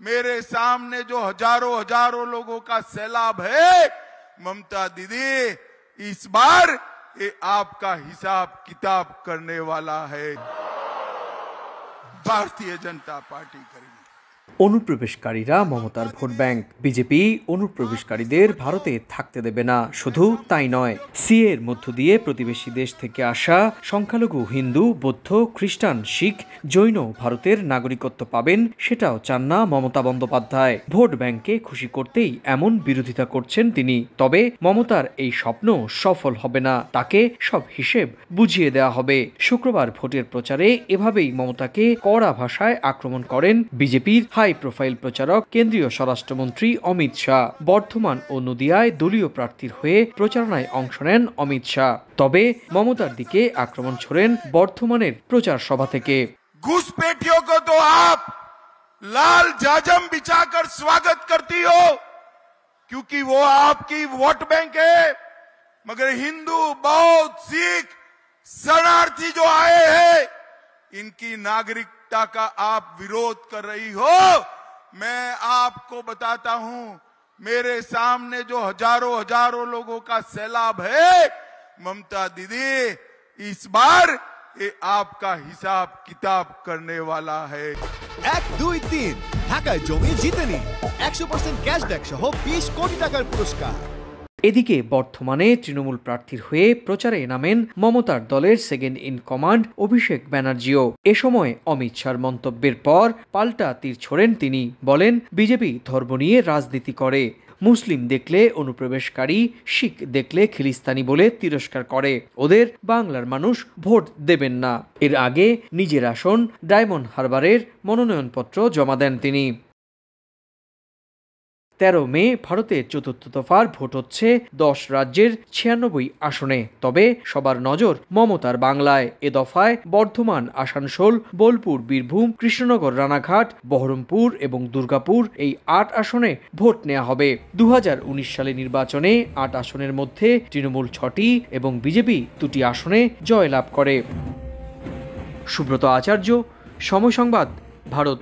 मेरे सामने जो हजारों हजारों लोगों का सैलाब है, ममता दीदी इस बार ये आपका हिसाब किताब करने वाला है। भारतीय जनता पार्टी करेगी। অনুপ্রবেশকারীরা মমতার ভোট ব্যাংক। বিজেপি অনুপ্রবেশকারীদের ভারতে থাকতে দেবে না। শুধু তাই নয়, সিএ এর মধ্য দিয়ে প্রতিবেশী দেশ থেকে আসা সংখ্যালঘু হিন্দু, বৌদ্ধ, খ্রিস্টান, শিখ, জৈন ভারতের নাগরিকত্ব পাবেন, সেটাও চান না মমতা বন্দ্যোপাধ্যায়। ভোট ব্যাংকে খুশি করতেই এমন বিরোধিতা করছেন তিনি। তবে মমতার এই স্বপ্ন সফল হবে না, তাকে সব হিসেব বুঝিয়ে দেওয়া হবে। শুক্রবার ভোটের প্রচারে এভাবেই মমতাকে কড়া ভাষায় আক্রমণ করেন বিজেপির হাই প্রোফাইল প্রচারক কেন্দ্রীয় স্বরাষ্ট্রমন্ত্রী অমিত শাহ। বর্ধমান ও নদিয়ায় দলীয় প্রার্থীর হয়ে প্রচারণায় অংশ নেন অমিত শাহ। তবে মমতার দিকে আক্রমণ ছোড়েন বর্ধমানের প্রচার সভা থেকে। घुसपैठियों को तो आप लाल जाजम बिछाकर स्वागत करती हो क्योंकि वो आपकी वोट बैंक है, मगर हिंदू, बौद्ध, सिख शरणार्थी जो आए हैं इनकी नागरिकता का आप विरोध कर रही हो। मैं आपको बताता हूं, मेरे सामने जो हजारों हजारों लोगों का सैलाब है, ममता दीदी इस बार ये आपका हिसाब किताब करने वाला है। 1, 2, 3 ঢাকায় জমি জিতে নিন 100% ক্যাশব্যাক সহ 20 কোটি টাকার পুরস্কার। এদিকে বর্ধমানে তৃণমূল প্রার্থীর হয়ে প্রচারে নামেন মমতার দলের সেকেন্ড ইন কমান্ড অভিষেক ব্যানার্জিও। এ সময় অমিত শাহর মন্তব্যের পর পাল্টা তীর ছোড়েন তিনি। বলেন, বিজেপি ধর্ম নিয়ে রাজনীতি করে। মুসলিম দেখলে অনুপ্রবেশকারী, শিখ দেখলে খিলিস্তানি বলে তিরস্কার করে। ওদের বাংলার মানুষ ভোট দেবেন না। এর আগে নিজের আসন ডায়মন্ড হারবারের মনোনয়নপত্র জমা দেন তিনি। 13 মে ভারতের চতুর্থ দফার ভোট হচ্ছে 10 রাজ্যের 96 আসনে। তবে সবার নজর মমতার বাংলায়। এ দফায় বর্ধমান, আসানসোল, বোলপুর, বীরভূম, কৃষ্ণনগর, রানাঘাট, বহরমপুর এবং দুর্গাপুর এই 8 আসনে ভোট নেওয়া হবে। 2019 সালে নির্বাচনে 8 আসনের মধ্যে তৃণমূল 6টি এবং বিজেপি 2টি আসনে জয়লাভ করে। সুব্রত আচার্য, সময় সংবাদ, ভারত।